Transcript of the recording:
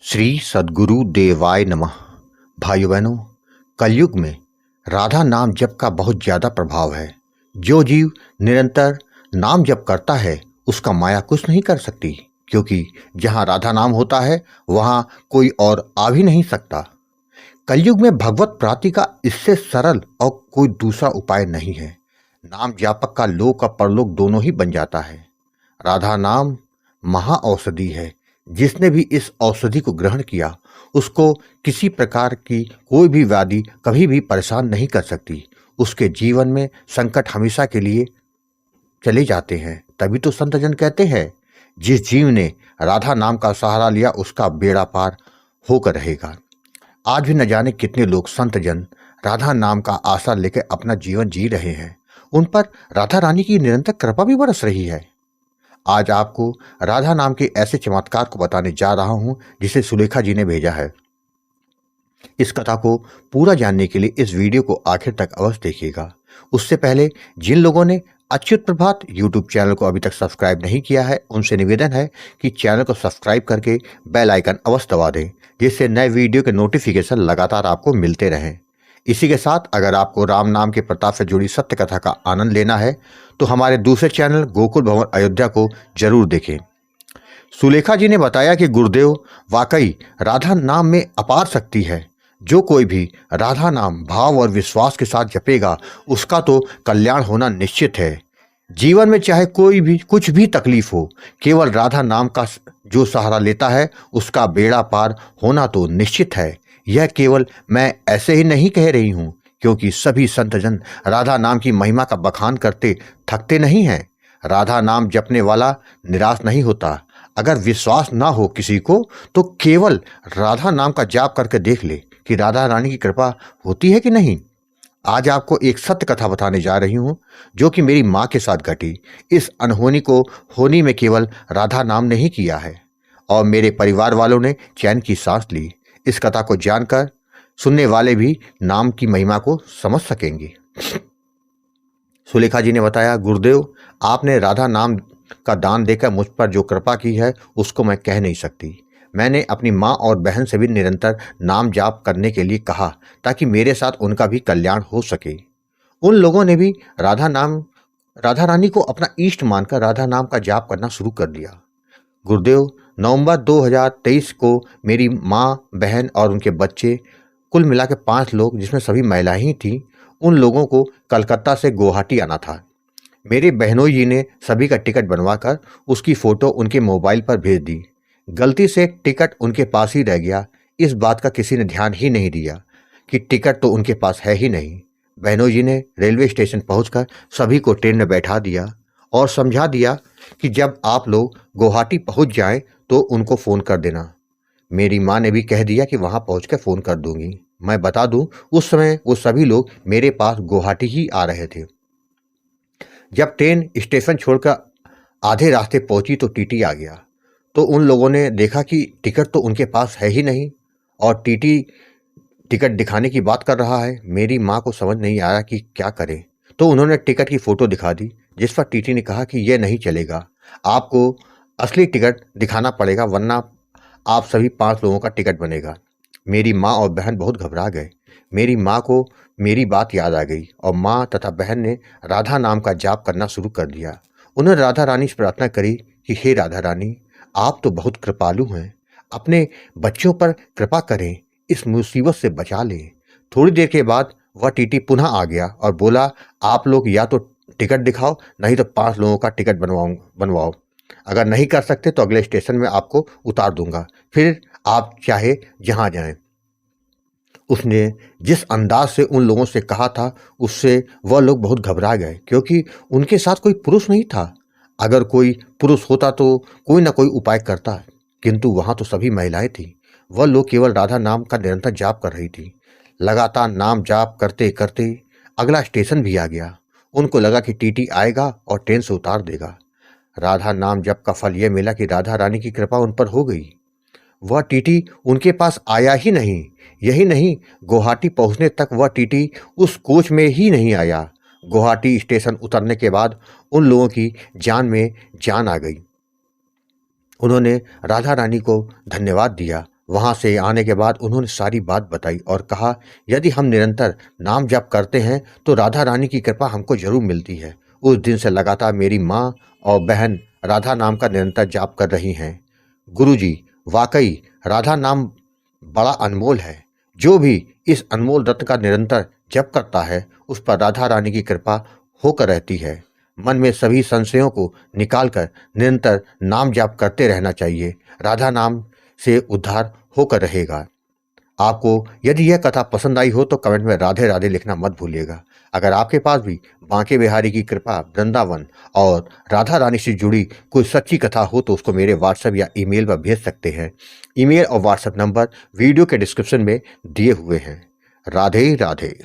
श्री सद्गुरु देवाय नमः। भाइयों बहनों, कलयुग में राधा नाम जप का बहुत ज़्यादा प्रभाव है। जो जीव निरंतर नाम जप करता है उसका माया कुछ नहीं कर सकती, क्योंकि जहाँ राधा नाम होता है वहाँ कोई और आ भी नहीं सकता। कलयुग में भगवत प्राप्ति का इससे सरल और कोई दूसरा उपाय नहीं है। नाम जापक का लोक और परलोक दोनों ही बन जाता है। राधा नाम महा औषधि है। जिसने भी इस औषधि को ग्रहण किया उसको किसी प्रकार की कोई भी व्याधि कभी भी परेशान नहीं कर सकती। उसके जीवन में संकट हमेशा के लिए चले जाते हैं। तभी तो संत जन कहते हैं, जिस जीव ने राधा नाम का सहारा लिया उसका बेड़ा पार होकर रहेगा। आज भी न जाने कितने लोग संत जन राधा नाम का आशा लेकर अपना जीवन जी रहे हैं। उन पर राधा रानी की निरंतर कृपा भी बरस रही है। आज आपको राधा नाम के ऐसे चमत्कार को बताने जा रहा हूं जिसे सुलेखा जी ने भेजा है। इस कथा को पूरा जानने के लिए इस वीडियो को आखिर तक अवश्य देखिएगा। उससे पहले जिन लोगों ने अच्युत प्रभात यूट्यूब चैनल को अभी तक सब्सक्राइब नहीं किया है उनसे निवेदन है कि चैनल को सब्सक्राइब करके बेल आइकन अवश्य दबा दें, जिससे नए वीडियो के नोटिफिकेशन लगातार आपको मिलते रहें। इसी के साथ अगर आपको राम नाम के प्रताप से जुड़ी सत्य कथा का आनंद लेना है तो हमारे दूसरे चैनल गोकुल भवन अयोध्या को जरूर देखें। सुलेखा जी ने बताया कि गुरुदेव, वाकई राधा नाम में अपार शक्ति है। जो कोई भी राधा नाम भाव और विश्वास के साथ जपेगा उसका तो कल्याण होना निश्चित है। जीवन में चाहे कोई भी कुछ भी तकलीफ हो, केवल राधा नाम का जो सहारा लेता है उसका बेड़ा पार होना तो निश्चित है। यह केवल मैं ऐसे ही नहीं कह रही हूँ, क्योंकि सभी संतजन राधा नाम की महिमा का बखान करते थकते नहीं हैं। राधा नाम जपने वाला निराश नहीं होता। अगर विश्वास ना हो किसी को तो केवल राधा नाम का जाप करके देख ले कि राधा रानी की कृपा होती है कि नहीं। आज आपको एक सत्य कथा बताने जा रही हूँ जो कि मेरी माँ के साथ घटी। इस अनहोनी को होनी में केवल राधा नाम नहीं किया है और मेरे परिवार वालों ने चैन की सांस ली। इस कथा को जानकर सुनने वाले भी नाम की महिमा को समझ सकेंगे। सुलेखा जी ने बताया, गुरुदेव, आपने राधा नाम का दान देकर मुझ पर जो कृपा की है उसको मैं कह नहीं सकती। मैंने अपनी माँ और बहन से भी निरंतर नाम जाप करने के लिए कहा ताकि मेरे साथ उनका भी कल्याण हो सके। उन लोगों ने भी राधा रानी को अपना इष्ट मानकर राधा नाम का जाप करना शुरू कर दिया। गुरुदेव, नवंबर 2023 को मेरी माँ, बहन और उनके बच्चे, कुल मिला के 5 लोग, जिसमें सभी महिलाएं ही थीं, उन लोगों को कलकत्ता से गुवाहाटी आना था। मेरे बहनोई जी ने सभी का टिकट बनवाकर उसकी फ़ोटो उनके मोबाइल पर भेज दी। गलती से टिकट उनके पास ही रह गया। इस बात का किसी ने ध्यान ही नहीं दिया कि टिकट तो उनके पास है ही नहीं। बहनोई जी ने रेलवे स्टेशन पहुंचकर सभी को ट्रेन में बैठा दिया और समझा दिया कि जब आप लोग गुवाहाटी पहुंच जाएं तो उनको फ़ोन कर देना। मेरी माँ ने भी कह दिया कि वहाँ पहुँच फ़ोन कर दूंगी। मैं बता दूं, उस समय वो सभी लोग मेरे पास गुवाहाटी ही आ रहे थे। जब ट्रेन स्टेशन छोड़कर आधे रास्ते पहुंची तो टीटी आ गया। तो उन लोगों ने देखा कि टिकट तो उनके पास है ही नहीं और टीटी टिकट दिखाने की बात कर रहा है। मेरी माँ को समझ नहीं आया कि क्या करें, तो उन्होंने टिकट की फ़ोटो दिखा दी, जिस पर टीटी ने कहा कि यह नहीं चलेगा, आपको असली टिकट दिखाना पड़ेगा, वरना आप सभी 5 लोगों का टिकट बनेगा। मेरी माँ और बहन बहुत घबरा गए। मेरी माँ को मेरी बात याद आ गई और माँ तथा बहन ने राधा नाम का जाप करना शुरू कर दिया। उन्होंने राधा रानी से प्रार्थना करी कि हे राधा रानी, आप तो बहुत कृपालु हैं, अपने बच्चों पर कृपा करें, इस मुसीबत से बचा लें। थोड़ी देर के बाद वह टीटी पुनः आ गया और बोला, आप लोग या तो टिकट दिखाओ, नहीं तो 5 लोगों का टिकट बनवाओ। अगर नहीं कर सकते तो अगले स्टेशन में आपको उतार दूंगा, फिर आप चाहे जहाँ जाएं। उसने जिस अंदाज से उन लोगों से कहा था उससे वह लोग बहुत घबरा गए, क्योंकि उनके साथ कोई पुरुष नहीं था। अगर कोई पुरुष होता तो कोई ना कोई उपाय करता, किंतु वहाँ तो सभी महिलाएं थीं। वह लोग केवल राधा नाम का निरंतर जाप कर रही थी। लगातार नाम जाप करते करते अगला स्टेशन भी आ गया। उनको लगा कि टीटी आएगा और ट्रेन से उतार देगा। राधा नाम जप का फल यह मिला कि राधा रानी की कृपा उन पर हो गई। वह टीटी उनके पास आया ही नहीं। यही नहीं, गुवाहाटी पहुंचने तक वह टीटी उस कोच में ही नहीं आया। गुवाहाटी स्टेशन उतरने के बाद उन लोगों की जान में जान आ गई। उन्होंने राधा रानी को धन्यवाद दिया वहाँ से आने के बाद उन्होंने सारी बात बताई और कहा, यदि हम निरंतर नाम जाप करते हैं तो राधा रानी की कृपा हमको जरूर मिलती है। उस दिन से लगातार मेरी माँ और बहन राधा नाम का निरंतर जाप कर रही हैं। गुरुजी, वाकई राधा नाम बड़ा अनमोल है। जो भी इस अनमोल रत्न का निरंतर जप करता है उस पर राधा रानी की कृपा होकर रहती है। मन में सभी संशयों को निकालकर निरंतर नाम जाप करते रहना चाहिए। राधा नाम से उद्धार होकर रहेगा। आपको यदि यह कथा पसंद आई हो तो कमेंट में राधे राधे लिखना मत भूलिएगा। अगर आपके पास भी बांके बिहारी की कृपा, वृंदावन और राधा रानी से जुड़ी कोई सच्ची कथा हो तो उसको मेरे व्हाट्सएप या ईमेल पर भेज सकते हैं। ईमेल और व्हाट्सएप नंबर वीडियो के डिस्क्रिप्शन में दिए हुए हैं। राधे राधे।